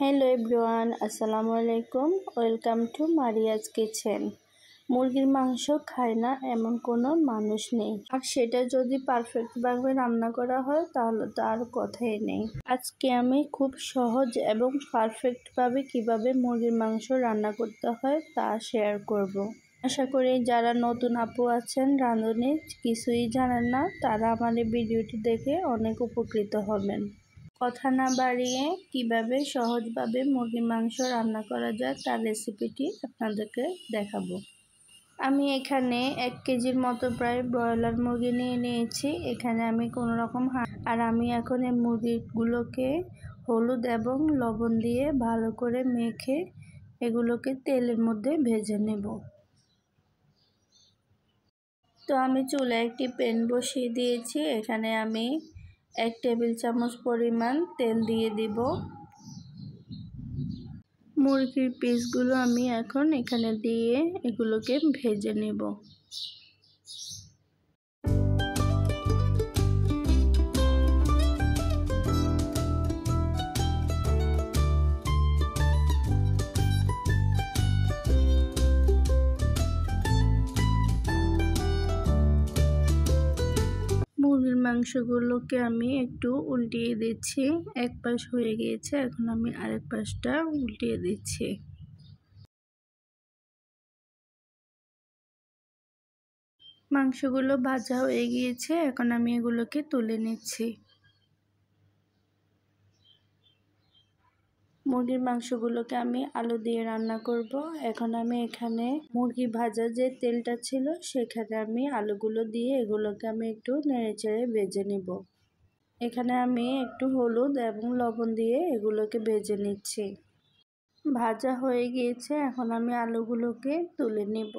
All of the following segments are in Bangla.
হ্যালো এভরিওয়ান, আসসালামু আলাইকুম। Welcome to Maria's kitchen. মুরগির মাংস খায় না এমন কোনো মানুষ নেই, আর সেটা যদি পারফেক্টভাবে রান্না করা হয় তাহলে তো আর কথাই নেই। আজকে আমি খুব সহজ এবং পারফেক্টভাবে কিভাবে মুরগির মাংস রান্না করতে হয় তা শেয়ার করব। আশা করি যারা নতুন আপু আছেন, রাঁধুনি কিছুই জানেন না, তারা আমার এই ভিডিওটি দেখে অনেক উপকৃত হবেন। কথা না বাড়িয়ে কিভাবে সহজভাবে মুরগির মাংস রান্না করা যায় তার রেসিপিটি আপনাদেরকে দেখাবো। আমি এখানে 1 কেজির মতো প্রায় ব্রয়লার মুরগি নিয়ে নিয়েছি। এখানে আমি কোনো রকম আর আমি এখন এই মুরগিগুলোকে হলুদ এবং লবণ দিয়ে ভালো করে মেখে এগুলোকে তেলের মধ্যে ভেজে নেব। তো আমি চুলায় একটি প্যান বসিয়ে দিয়েছি। এখানে আমি 1 টেবিল চামচ পরিমাণ তেল দিয়ে দিব। মুরগির পিসগুলো আমি এখন এখানে দিয়ে এগুলোকে ভেজে নেব। মুরগির মাংসগুলোকে আমি একটু উল্টিয়ে দিচ্ছি। এক পাশ হয়ে গিয়েছে, এখন আমি আরেক পাশটা উল্টিয়ে দিচ্ছি। মাংসগুলো ভাজা হয়ে গিয়েছে, এখন আমি এগুলোকে তুলে নিচ্ছি। মুরগির মাংসগুলোকে আমি আলু দিয়ে রান্না করব। এখন আমি এখানে মুরগি ভাজা যে তেলটা ছিল সেখানে আমি আলুগুলো দিয়ে এগুলোকে আমি একটু নেড়েচেড়ে ভেজে নিব। এখানে আমি একটু হলুদ এবং লবণ দিয়ে এগুলোকে ভেজে নিচ্ছি। ভাজা হয়ে গিয়েছে, এখন আমি আলুগুলোকে তুলে নিব।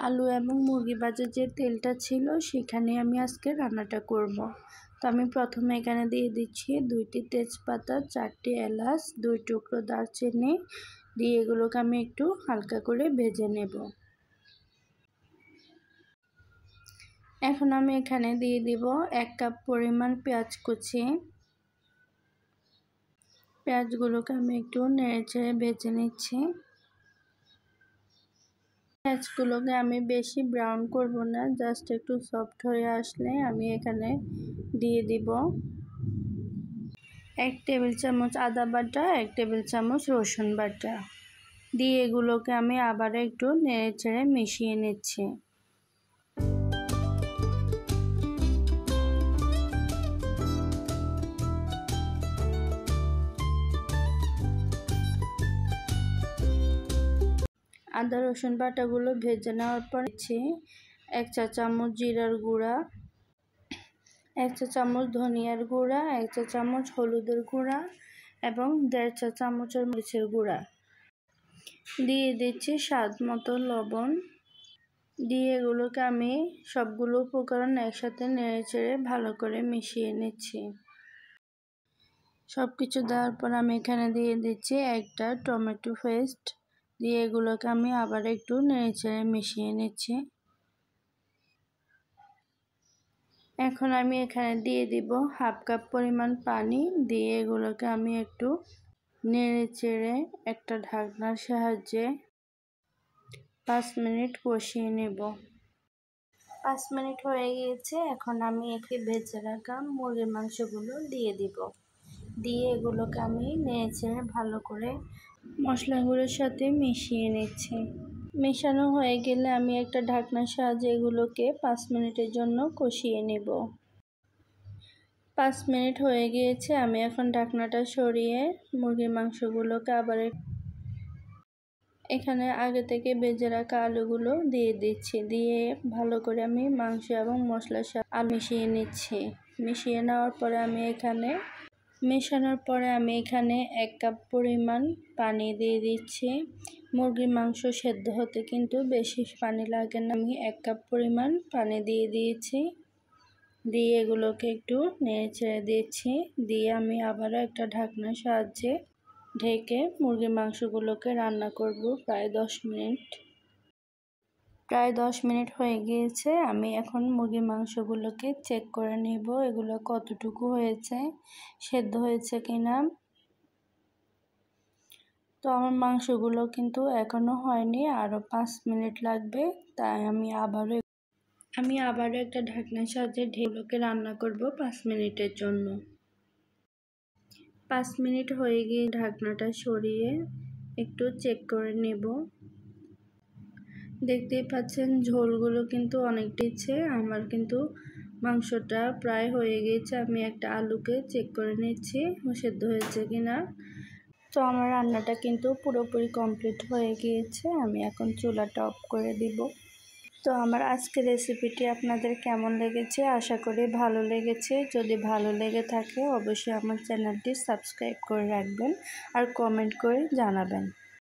আলু এবং মুরগি ভাজার যে তেলটা ছিল সেখানে আমি আজকে রান্নাটা করব। তো আমি প্রথমে এখানে দিয়ে দিচ্ছি 2টি তেজপাতা, 4টি এলাচ, 2 টুকরো দারচিনি দিয়ে এগুলোকে আমি একটু হালকা করে ভেজে নেব। এখন আমি এখানে দিয়ে দিব 1 কাপ পরিমাণ পেঁয়াজ কুচি। পেঁয়াজগুলোকে আমি একটু নেড়েচেড়ে ভেজে নিচ্ছি। পেঁয়াজগুলোকে আমি বেশি ব্রাউন করব না, জাস্ট একটু সফট হয়ে আসলে আমি এখানে দিয়ে দিব 1 টেবিল চামচ আদা বাটা, 1 টেবিল চামচ রসুন বাটা দিয়ে এগুলোকে আমি আবার একটু নেড়েচেড়ে মিশিয়ে নিচ্ছি। আদা রসুন বাটাগুলো ভেজে নেওয়ার পর দিচ্ছি 1 চা চামচ জিরার গুঁড়া, 1 চা চামচ ধনিয়ার গুঁড়া, 1 চা চামচ হলুদের গুঁড়া এবং 1.5 চা চামচের মরিচের গুঁড়া দিয়ে দিচ্ছি স্বাদ মতো লবণ দিয়ে এগুলোকে আমি সবগুলো উপকরণ একসাথে নেড়েচেড়ে ভালো করে মিশিয়ে নিচ্ছি। সব কিছু দেওয়ার পর আমি এখানে দিয়ে দিচ্ছি 1টা টমেটো পেস্ট দিয়ে এগুলোকে আমি আবার একটু নেড়েচেড়ে মিশিয়ে নিচ্ছি। এখন আমি এখানে দিয়ে দিব 1/2 কাপ পরিমাণ পানি দিয়ে এগুলোকে আমি একটু নেড়েচেড়ে একটা ঢাকনার সাহায্যে 5 মিনিট কষিয়ে নেব। 5 মিনিট হয়ে গিয়েছে, এখন আমি একে ভেজে রাখা মুরগির মাংসগুলো দিয়ে দিব। দিয়ে এগুলোকে আমি নেড়েচেড়ে ভালো করে মশলাগুলোর সাথে মিশিয়ে নিচ্ছি। মেশানো হয়ে গেলে আমি একটা ঢাকনার সাহায্যে এগুলোকে 5 মিনিটের জন্য কষিয়ে নেব। 5 মিনিট হয়ে গিয়েছে, আমি এখন ঢাকনাটা সরিয়ে মুরগির মাংসগুলোকে আবার এখানে আগে থেকে ভেজে রাখা আলুগুলো দিয়ে দিচ্ছি। দিয়ে ভালো করে আমি মাংস এবং মশলার সাথে আলু মিশিয়ে নিচ্ছি। মিশিয়ে নেওয়ার পরে মেশানোর পরে আমি এখানে 1 কাপ পরিমাণ পানি দিয়ে দিচ্ছি। মুরগির মাংস সেদ্ধ হতে কিন্তু বেশি পানি লাগে না। আমি 1 কাপ পরিমাণ পানি দিয়ে দিয়েছি। দিয়ে এগুলোকে একটু নেড়েচেড়ে দিচ্ছি। দিয়ে আমি আবারও একটা ঢাকনার সাহায্যে ঢেকে মুরগির মাংসগুলোকে রান্না করব প্রায় 10 মিনিট। প্রায় 10 মিনিট হয়ে গিয়েছে। আমি এখন মুরগির মাংসগুলোকে চেক করে নেব, এগুলো কতটুকু হয়েছে, সেদ্ধ হয়েছে কিনা। তো আমার মাংসগুলো কিন্তু এখনও হয়নি, আরও 5 মিনিট লাগবে। তাই আমি আবারও একটা ঢাকনার সাহায্যে ঢেকুগুলোকে রান্না করব 5 মিনিটের জন্য। 5 মিনিট হয়ে গিয়ে ঢাকনাটা সরিয়ে একটু চেক করে নেব। দেখতেই পাচ্ছেন ঝোলগুলো কিন্তু অনেকটাই আমার কিন্তু মাংসটা প্রায় হয়ে গিয়েছে। আমি একটা আলুকে চেক করে নিচ্ছি সেদ্ধ হয়েছে কিনা। তো আমার রান্নাটা কিন্তু পুরোপুরি কমপ্লিট হয়ে গিয়েছে। আমি এখন চুলাটা অফ করে দিব। তো আমার আজকের রেসিপিটি আপনাদের কেমন লেগেছে, আশা করি ভালো লেগেছে। যদি ভালো লেগে থাকে অবশ্যই আমার চ্যানেলটি সাবস্ক্রাইব করে রাখবেন আর কমেন্ট করে জানাবেন।